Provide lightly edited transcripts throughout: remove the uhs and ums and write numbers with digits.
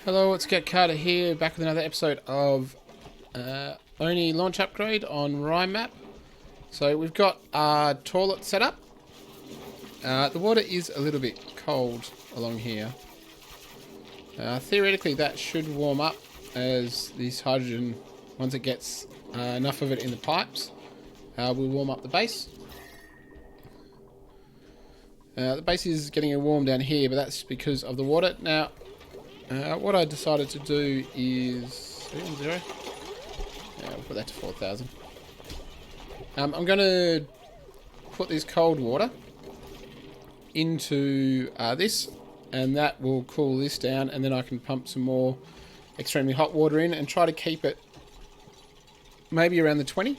Hello, it's Get Carter here, back with another episode of Oni Launch Upgrade on Rime map. So we've got our toilet set up. The water is a little bit cold along here. Theoretically that should warm up as this hydrogen, once it gets enough of it in the pipes, will warm up the base. The base is getting warm down here, but that's because of the water. Now, what I decided to do is 0. We'll put that to 4,000. I'm going to put this cold water into this, and that will cool this down, and then I can pump some more extremely hot water in and try to keep it maybe around the 20.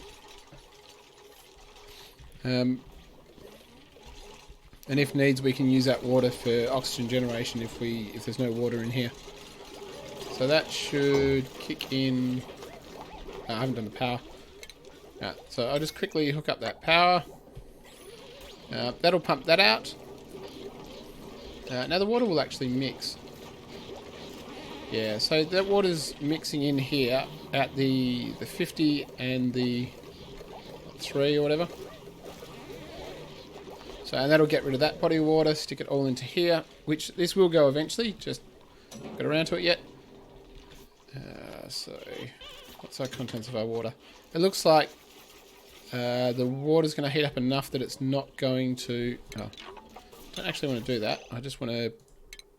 And if needs, we can use that water for oxygen generation if there's no water in here. So that should kick in. I haven't done the power. So I'll just quickly hook up that power. That'll pump that out. Now the water will actually mix. Yeah, so that water's mixing in here at the 50 and the 3 or whatever. So, and that'll get rid of that body of water, stick it all into here, which this will go eventually, just not got around to it yet. So, what's our contents of our water? It looks like the water's going to heat up enough that it's not going to... Oh, I don't actually want to do that. I just want to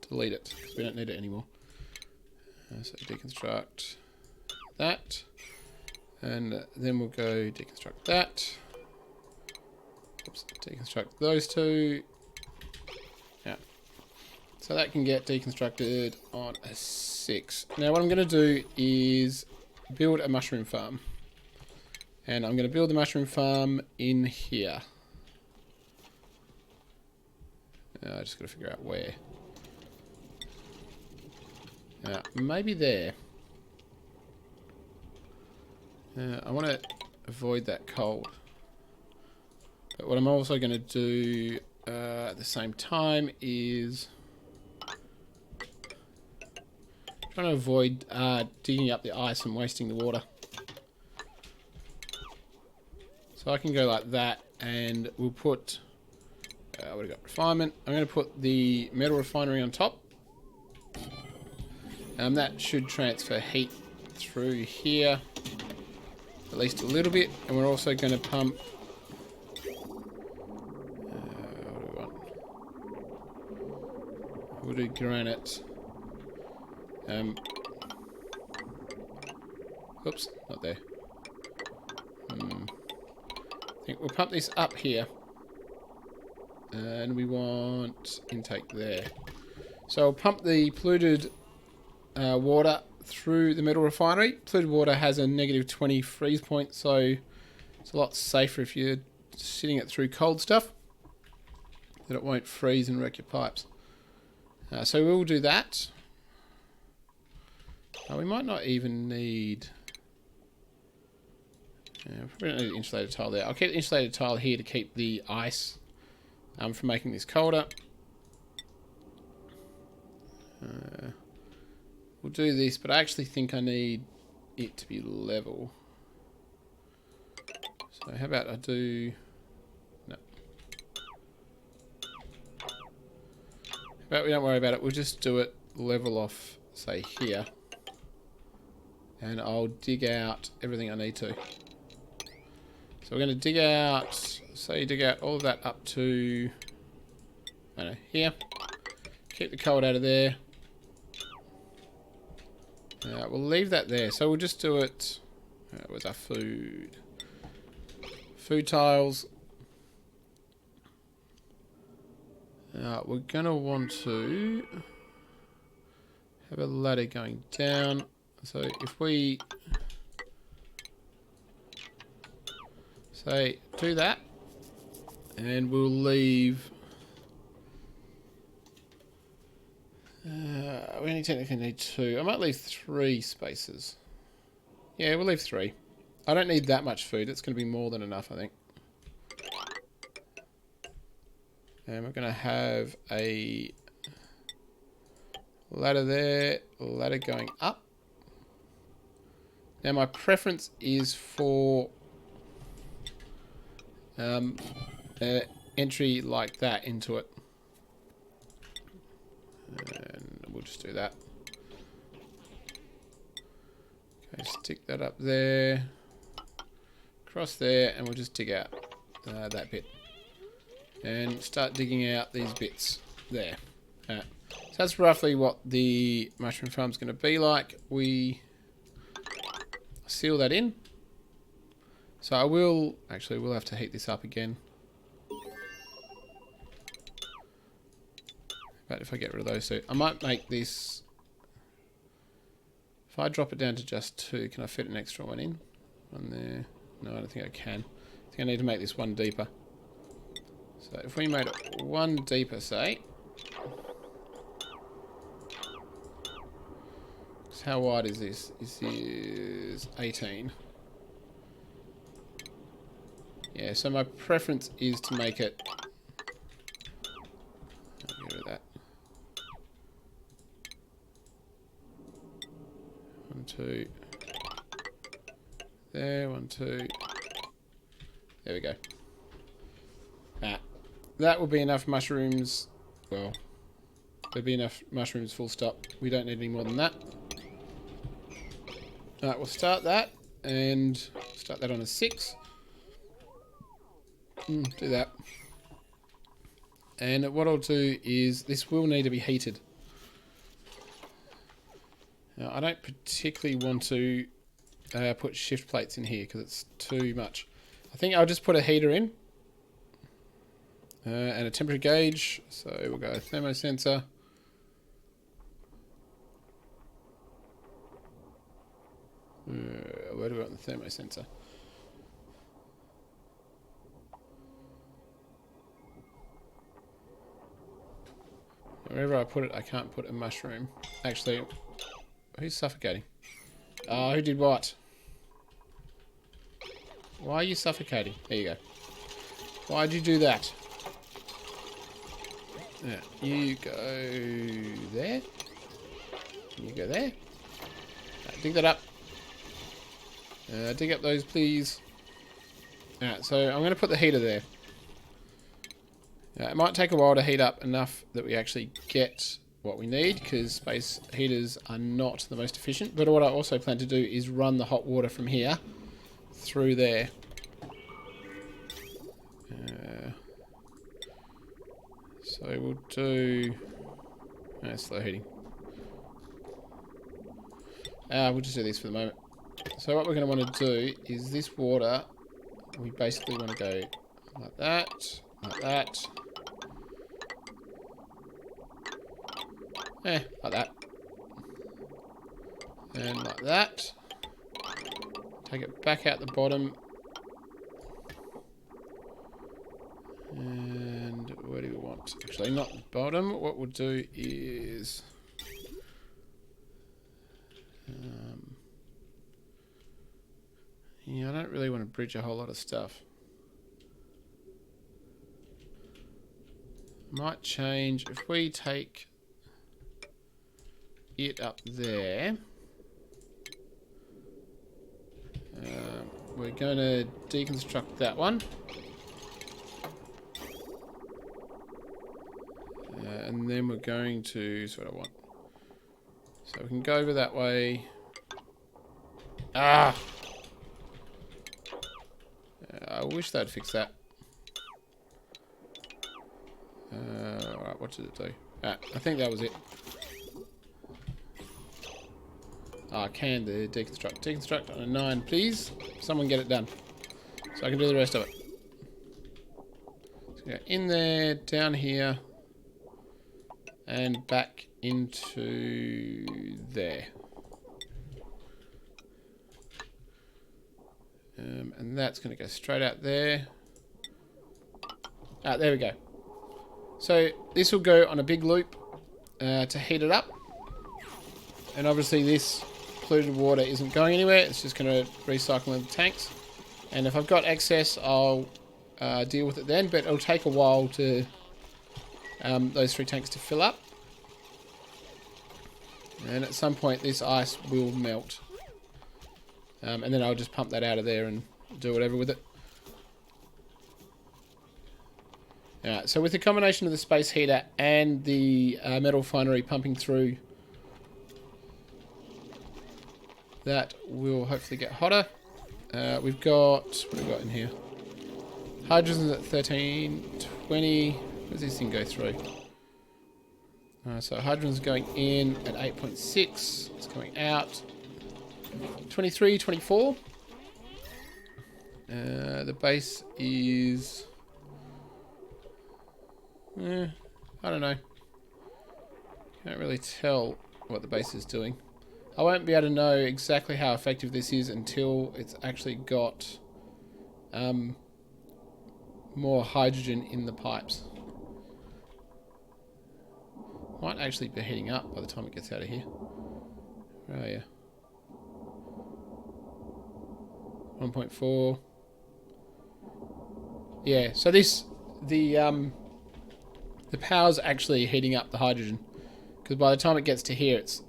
delete it, because we don't need it anymore. So, deconstruct that. And then we'll go deconstruct that. Oops, deconstruct those two. Yeah. So that can get deconstructed on a 6. Now what I'm going to do is build a mushroom farm. And I'm going to build the mushroom farm in here. I just got to figure out where. Maybe there. I want to avoid that cold. But what I'm also going to do at the same time is trying to avoid digging up the ice and wasting the water. So I can go like that, and we'll put, what have we got? Refinement. I'm going to put the metal refinery on top. That should transfer heat through here, at least a little bit. And we're also going to pump... We'll do granite. Oops, not there. I think we'll pump this up here. And we want intake there. So I'll pump the polluted water through the metal refinery. Polluted water has a -20 freeze point, so it's a lot safer if you're sitting it through cold stuff, that it won't freeze and wreck your pipes. So we'll do that. We might not even need... we don't need an insulated tile there. I'll keep the insulated tile here to keep the ice from making this colder. We'll do this, but I actually think I need it to be level. So how about I do... No. But we don't worry about it. We'll just do it level off, say, here. And I'll dig out everything I need to. So we're going to dig out, say, dig out all of that up to, I don't know, here. Keep the cold out of there. We'll leave that there. So we'll just do it with our food. Food tiles. We're going to want to have a ladder going down. So if we say do that, and we'll leave... we only technically need 2. I might leave 3 spaces. Yeah, we'll leave 3. I don't need that much food. It's going to be more than enough, I think. And we're going to have a Ladder there. Ladder going up. Now my preference is for entry like that into it. And we'll just do that. Okay, stick that up there. Across there, and we'll just dig out that bit. And start digging out these bits there. So that's roughly what the mushroom farm's going to be like. We seal that in. So I will, actually we'll have to heat this up again. But if I get rid of those two, I might make this, if I drop it down to just 2, can I fit an extra one in? One there. No, I don't think I can. I think I need to make this one deeper. So if we made it one deeper, say. So how wide is this? This is 18. Yeah, so my preference is to make it... I'll get rid of that. 1, 2... There, 1, 2. There we go. That will be enough mushrooms. Well, there'll be enough mushrooms full stop. We don't need any more than that. Alright, we'll start that. And start that on a 6. Do that. And what I'll do is, this will need to be heated. Now, I don't particularly want to put shift plates in here because it's too much. I think I'll just put a heater in and a temperature gauge. So we'll go thermosensor. Where do we want the thermosensor? Wherever I put it, I can't put a mushroom. Actually, who's suffocating? Who did what? Why are you suffocating? There you go. Why'd you do that? Yeah, you go there. You go there. Right, dig that up. Dig up those, please. Alright, so I'm going to put the heater there. It might take a while to heat up enough that we actually get what we need, because space heaters are not the most efficient. But what I also plan to do is run the hot water from here through there. So we'll do slow heating. We'll just do this for the moment. So what we're going to want to do is this water, we basically want to go like that, like that. Like that. And like that. Take it back out the bottom. And where do we want? Actually, not the bottom. What we'll do is... yeah, I don't really want to bridge a whole lot of stuff. Might change if we take it up there. We're going to deconstruct that one. And then we're going to... That's what I want. So we can go over that way. I wish they'd fix that. Alright, what did it do? I think that was it. Can the deconstruct. Deconstruct on a 9, please. Someone get it done. So I can do the rest of it. So go in there, down here, and back into there. And that's going to go straight out there. There we go. So this will go on a big loop to heat it up. And obviously this polluted water isn't going anywhere. It's just going to recycle in the tanks. And if I've got excess, I'll deal with it then. But it'll take a while to those 3 tanks to fill up. And at some point this ice will melt. And then I'll just pump that out of there and do whatever with it. Alright, so with the combination of the space heater and the metal refinery pumping through, that will hopefully get hotter. We've got, what have we got in here? Hydrogen's at 13, 20. Where does this thing go through? So hydrogen's going in at 8.6. It's going out 23, 24. The base is... I don't know. Can't really tell what the base is doing. I won't be able to know exactly how effective this is until it's actually got more hydrogen in the pipes. Might actually be heating up by the time it gets out of here. Where are you? 1.4. Yeah, so the power's actually heating up the hydrogen, because by the time it gets to here, it's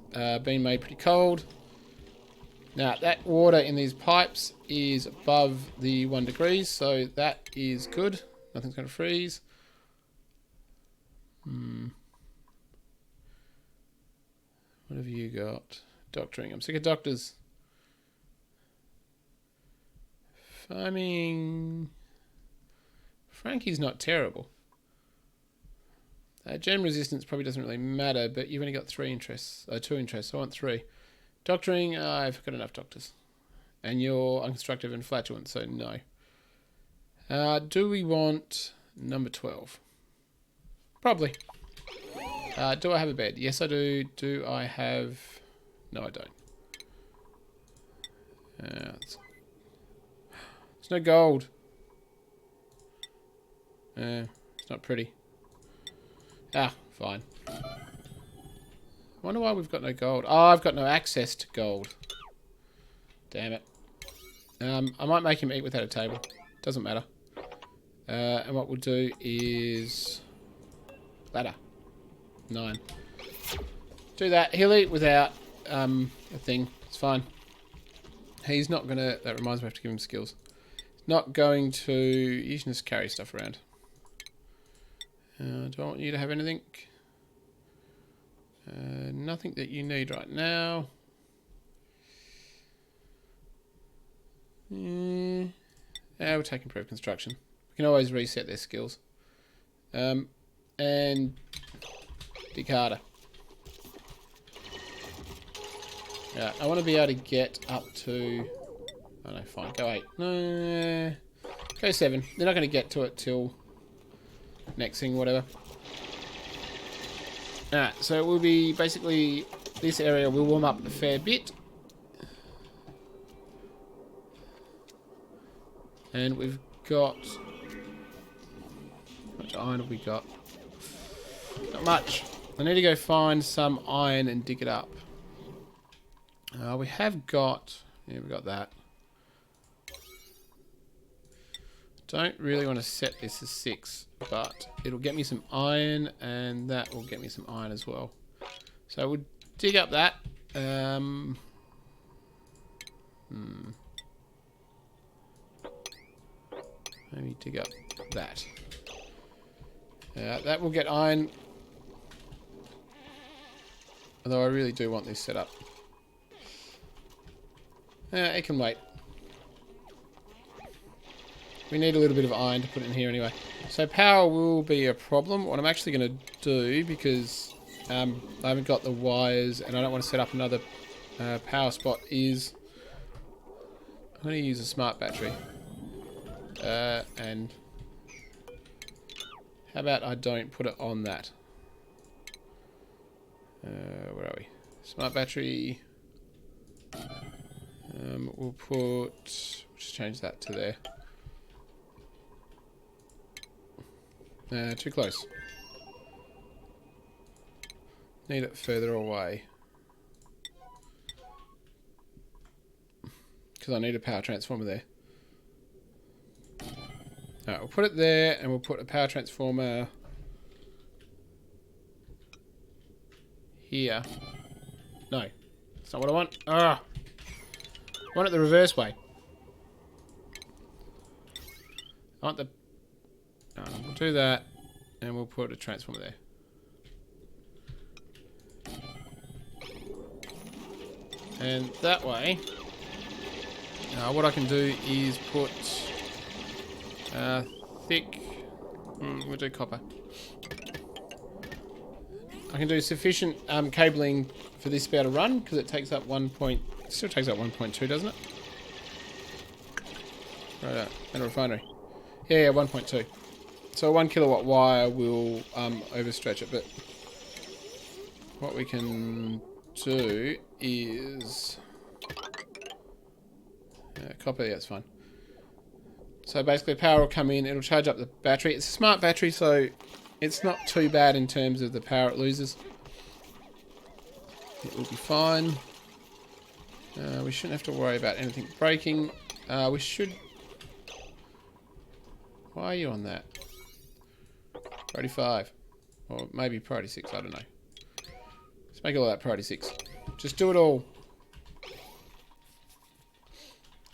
been made pretty cold. Now, that water in these pipes is above the 1 degrees, so that is good. Nothing's going to freeze. What have you got? Doctoring. I'm sick of doctors. Farming. Frankie's not terrible. Gem resistance probably doesn't really matter, but you've only got 2 interests. I want 3. Doctoring, I've got enough doctors. And you're unconstructive and flatulent, so no. Do we want number 12? Probably. Do I have a bed? Yes, I do. Do I have... No, I don't. There's no gold. It's not pretty. Ah, fine. I wonder why we've got no gold. Oh, I've got no access to gold. Damn it. I might make him eat without a table. Doesn't matter. And what we'll do is... ladder. 9. Do that. He'll eat without a thing. It's fine. He's not going to... That reminds me I have to give him skills. He's not going to... You can just carry stuff around. Do I want you to have anything? Nothing that you need right now. Yeah, we'll take improved construction. We can always reset their skills. And dig harder. Yeah, I want to be able to get up to... Oh no, fine. Go 8. No, go 7. They're not going to get to it till next thing, whatever. Alright, so it will be basically... This area will warm up a fair bit. And we've got... How much iron have we got? Not much. I need to go find some iron and dig it up. We have got... Yeah, we got that. Don't really want to set this as 6, but it'll get me some iron, and that will get me some iron as well. So we'll dig up that. Maybe dig up that. That will get iron. Although I really do want this set up. It can wait. We need a little bit of iron to put in here anyway. So power will be a problem. What I'm actually going to do, because I haven't got the wires and I don't want to set up another power spot, is I'm going to use a smart battery. And how about I don't put it on that? Where are we? Smart battery. We'll put... just change that to there. Too close. Need it further away. Because I need a power transformer there. Alright, we'll put it there, and we'll put a power transformer here. No. That's not what I want. Ah! I want it the reverse way. I want the... we'll do that. And we'll put a transformer there. And that way... what I can do is put... thick... we'll do copper. I can do sufficient cabling for this to be able to run, because it takes up still takes up 1.2, doesn't it? Right, and a refinery. Yeah, 1.2. So a 1 kilowatt wire will overstretch it, but what we can do is... copper, yeah, it's fine. So basically power will come in, it'll charge up the battery. It's a smart battery, so it's not too bad in terms of the power it loses. It will be fine. We shouldn't have to worry about anything breaking. We should... Why are you on that? Priority 5. Or maybe priority 6, I don't know. Let's make all that priority 6. Just do it all.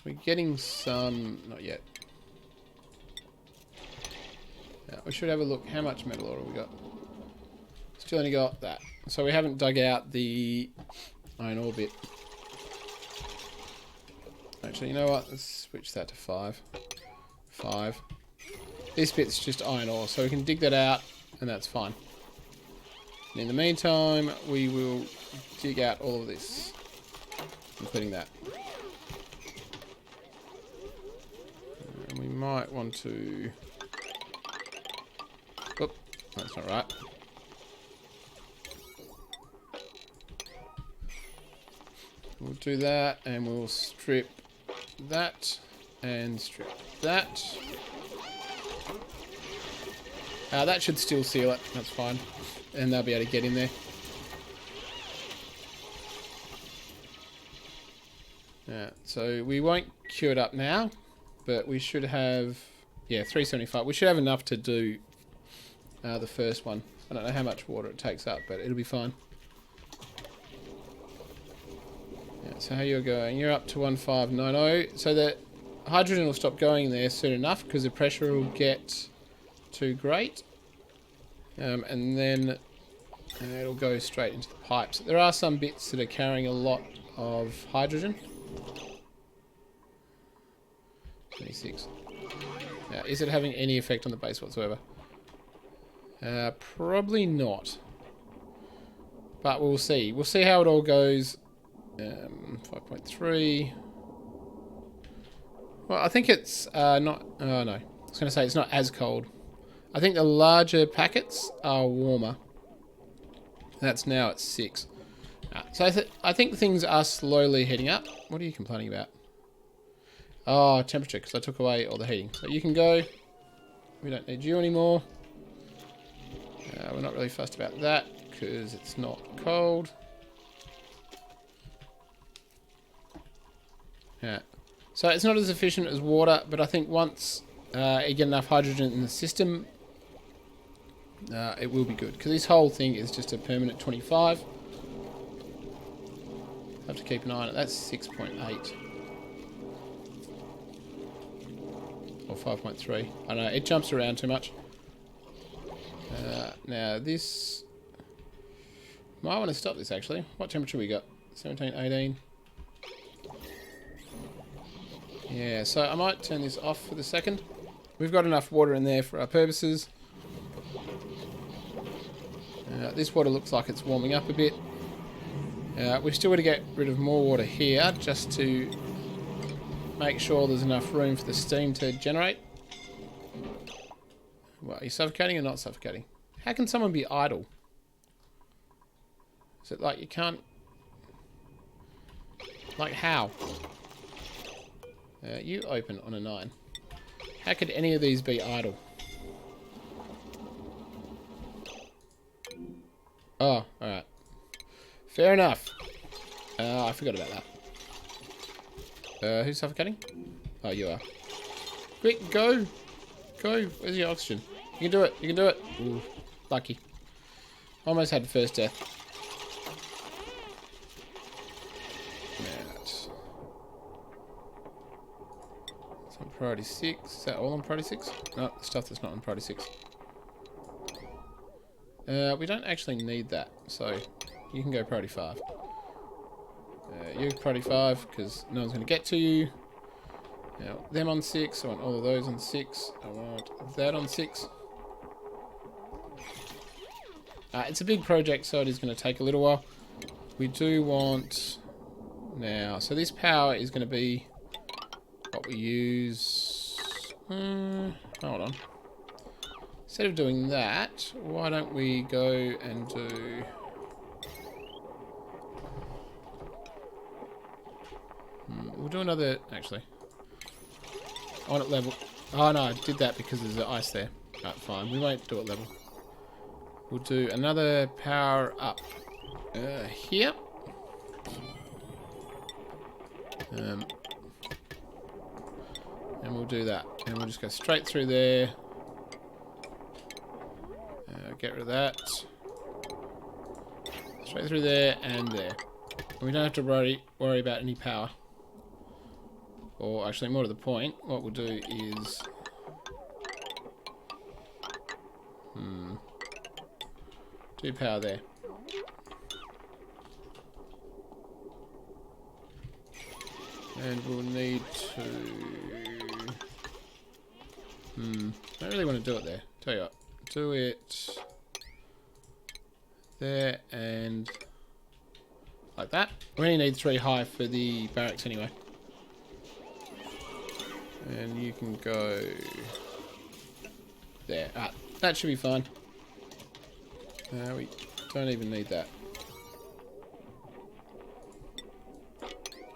We're getting some... Not yet. We should have a look. How much metal ore have we got? Still only got that. So we haven't dug out the iron ore bit. Actually, you know what? Let's switch that to 5. 5. This bit's just iron ore, so we can dig that out, and that's fine. And in the meantime, we will dig out all of this, including that. And we might want to... Oop, that's not right. We'll do that, and we'll strip that, and strip that. That should still seal it, that's fine. And they'll be able to get in there. Yeah, so we won't queue it up now, but we should have, yeah, 375. We should have enough to do the first one. I don't know how much water it takes up, but it'll be fine. Yeah, so how you're going? You're up to 1590. So the hydrogen will stop going there soon enough because the pressure will get too great. And then it'll go straight into the pipes. There are some bits that are carrying a lot of hydrogen. 26. Now, is it having any effect on the base whatsoever? Probably not. But we'll see. We'll see how it all goes. 5.3. Well, I think it's not... Oh, no. I was going to say it's not as cold. I think the larger packets are warmer. That's now at 6. So I think things are slowly heating up. What are you complaining about? Oh, temperature, because I took away all the heating. So you can go. We don't need you anymore. We're not really fussed about that, because it's not cold. Yeah. So it's not as efficient as water, but I think once you get enough hydrogen in the system, it will be good. Because this whole thing is just a permanent 25. Have to keep an eye on it. That's 6.8. Or 5.3. I don't know. It jumps around too much. Now this... Might want to stop this actually. What temperature we got? 17, 18. Yeah, so I might turn this off for the second. We've got enough water in there for our purposes. This water looks like it's warming up a bit. We've still got to get rid of more water here just to make sure there's enough room for the steam to generate. Well, are you suffocating or not suffocating? How can someone be idle? Is it like you can't... Like how? You open on a 9. How could any of these be idle? Oh, alright. Fair enough. I forgot about that. Who's suffocating? Oh, you are. Quick, go! Go! Where's your oxygen? You can do it! You can do it! Ooh, lucky. Almost had first death. priority 6. Is that all on priority 6? No, stuff that's not on priority 6. We don't actually need that, so you can go priority 5. You priority 5, because no one's going to get to you. Now, them on 6. I want all of those on 6. I want that on 6. It's a big project, so it is going to take a little while. We do want... Now, so this power is going to be what we use... hold on. Instead of doing that, why don't we go and do... We'll do another... Actually. I want it level... Oh no, I did that because there's ice there. Alright, fine. We won't do it level. We'll do another power up here. And we'll do that. And we'll just go straight through there. Get rid of that. Straight through there and there. And we don't have to worry about any power. Or actually, more to the point, what we'll do is... do power there. And we'll need to... I don't really want to do it there. Tell you what. Do it... there and... like that. We only need 3 high for the barracks anyway. And you can go... there. That should be fine. We don't even need that.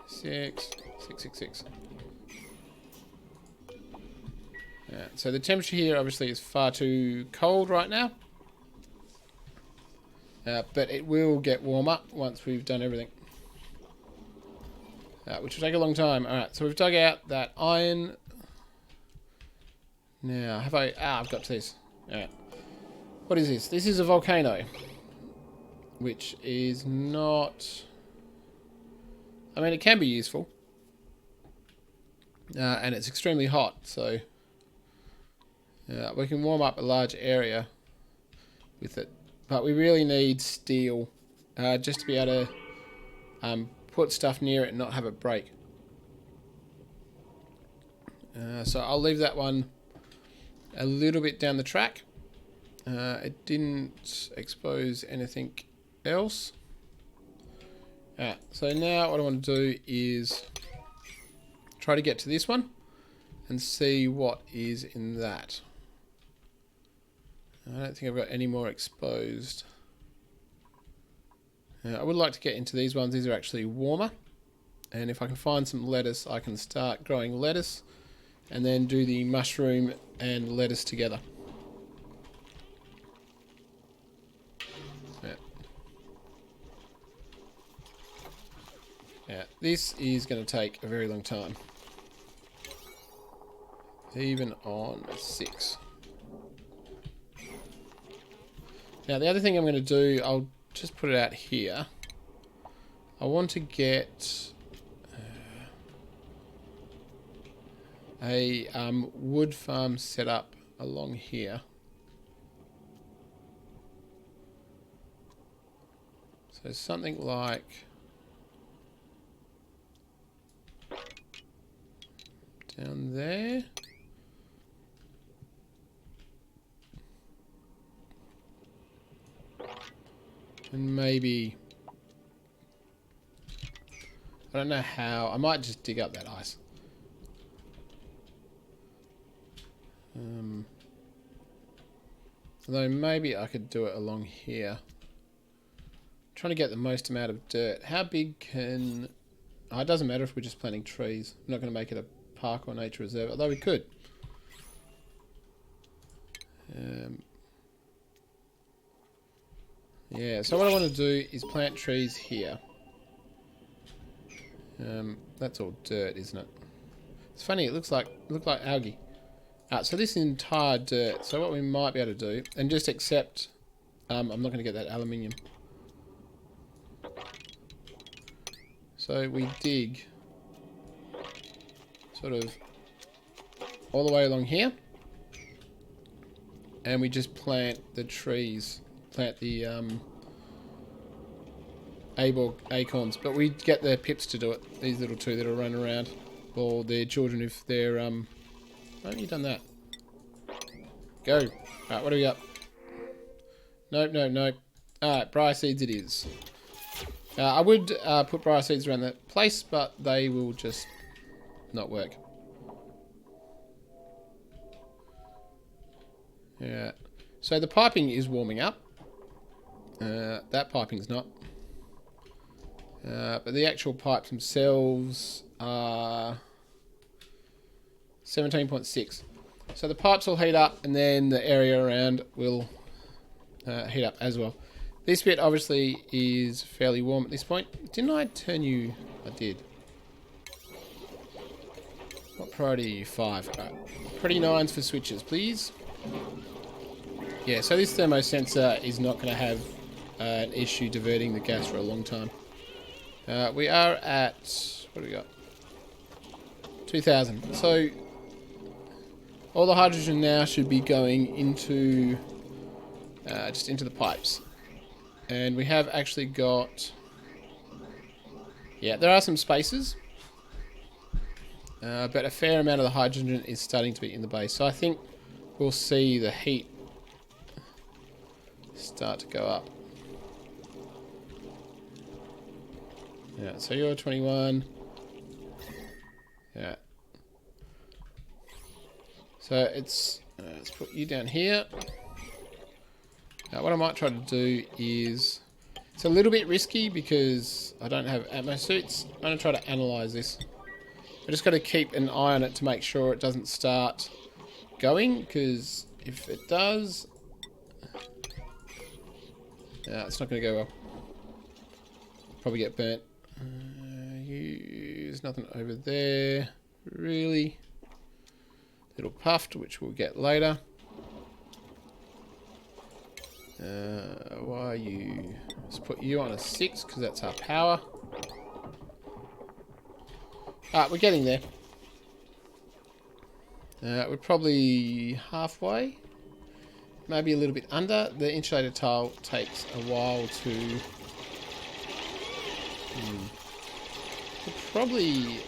6, 6, 6, 6. Yeah, so the temperature here obviously is far too cold right now. But it will get warmer once we've done everything. Which will take a long time. Alright, so we've dug out that iron. Now, have I... I've got to this. Alright. What is this? This is a volcano. Which is not... I mean, it can be useful. And it's extremely hot, so... we can warm up a large area with it. But we really need steel just to be able to put stuff near it and not have it break. So I'll leave that one a little bit down the track. It didn't expose anything else. So now what I want to do is try to get to this one and see what is in that. I don't think I've got any more exposed. I would like to get into these ones. These are actually warmer. And if I can find some lettuce, I can start growing lettuce and then do the mushroom and lettuce together. Yeah, this is going to take a very long time. Even on 6. Now the other thing I'm going to do, I'll just put it out here. I want to get a wood farm set up along here. So something like down there. And maybe... I don't know how. I might just dig up that ice. Although maybe I could do it along here. I'm trying to get the most amount of dirt. How big can... Oh, it doesn't matter if we're just planting trees. I'm not going to make it a park or nature reserve, although we could. Yeah, so what I want to do is plant trees here. That's all dirt, isn't it? It's funny, it looks like algae. So this entire dirt. So what we might be able to do, and just accept, I'm not going to get that aluminium. So we dig sort of all the way along here. And we just plant the trees. Plant the acorns. But we get the pips to do it. These little two that are running around. Or their children if they're... Why haven't you done that? Go. Alright, what do we got? Nope, nope, nope. Alright, briar seeds it is. I would put briar seeds around the place, but they will just not work. Yeah. So the piping is warming up. That piping's not. But the actual pipes themselves are 17.6. So the pipes will heat up, and then the area around will heat up as well. This bit obviously is fairly warm at this point. Didn't I turn you? I did. What priority are you? 5. Pretty 9s for switches, please. Yeah, so this thermosensor is not going to have an issue diverting the gas for a long time. We are at... what do we got? 2,000. So all the hydrogen now should be going into... just into the pipes. And we have actually got... yeah, there are some spaces. But a fair amount of the hydrogen is starting to be in the base. So I think we'll see the heat start to go up. Yeah, so you're 21. Yeah. So it's... let's put you down here. What I might try to do is... it's a little bit risky because I don't have atmo suits. I'm going to try to analyze this. I just got to keep an eye on it to make sure it doesn't start going, because if it does... it's not going to go well. Probably get burnt. There's nothing over there, really. Little puffed, which we'll get later. Why are you... let's put you on a 6, because that's our power. We're getting there. We're probably halfway. Maybe a little bit under. The insulated tile takes a while to... we'll probably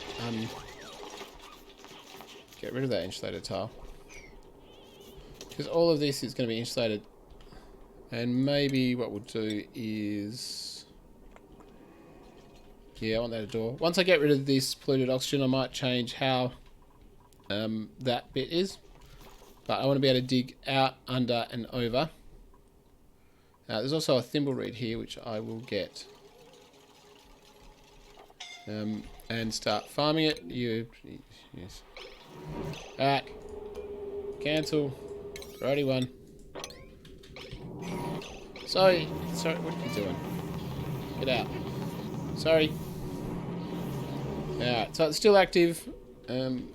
get rid of that insulated tile. Because all of this is going to be insulated. And maybe what we'll do is... yeah, I want that a door. Once I get rid of this polluted oxygen, I might change how that bit is. But I want to be able to dig out, under, and over. There's also a thimble reed here, which I will get. And start farming it. Yes. Alright. Cancel. Priority 1. Sorry, what are you doing? Get out. Sorry. Alright, so it's still active. Do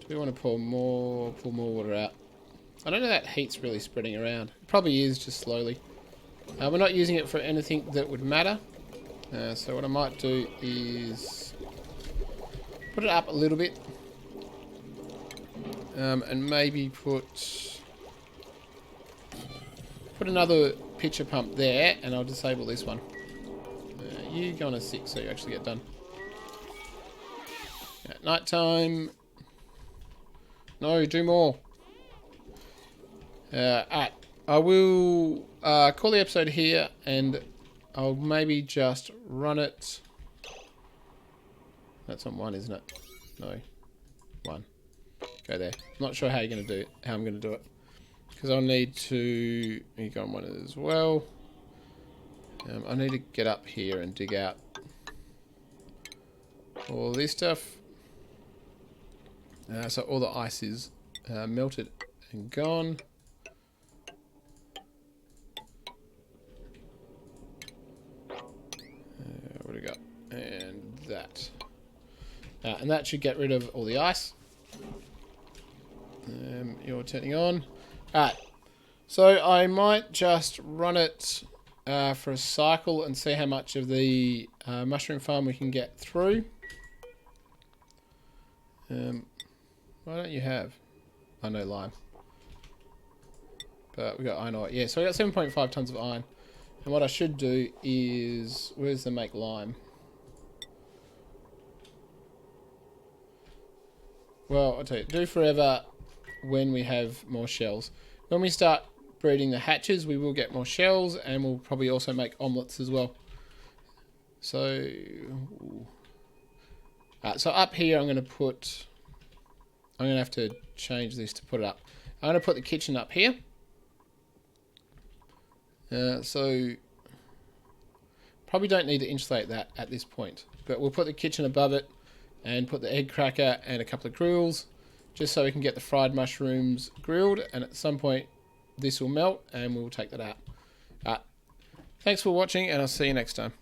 we want to pull more water out? I don't know that heat's really spreading around. It probably is, just slowly. We're not using it for anything that would matter. So what I might do is put it up a little bit. And maybe put another pitcher pump there, and I'll disable this one. You go on a 6 so you actually get done. At night time. No, do more. Alright, I will call the episode here, and I'll maybe just run it. That's on 1, isn't it? No, 1. Go there. I'm not sure how you're going to do it. How I'm going to do it. Because I'll need to... you go on 1 as well. I need to get up here and dig out all this stuff. So all the ice is melted and gone. What do we got? And that. And that should get rid of all the ice. You're turning on. Alright. So I might just run it for a cycle and see how much of the mushroom farm we can get through. Why don't you have? I know lime. But we got iron ore. Yeah, so we got 7.5 tons of iron. And what I should do is... Where's the make lime? Well, I'll tell you. Do forever when we have more shells. When we start breeding the hatches, we will get more shells. And we'll probably also make omelettes as well. So... so up here I'm going to put... I'm going to have to change this to put it up. I'm going to put the kitchen up here. So probably don't need to insulate that at this point, but we'll put the kitchen above it and put the egg cracker and a couple of grills just so we can get the fried mushrooms grilled, and at some point this will melt and we'll take that out. Thanks for watching, and I'll see you next time.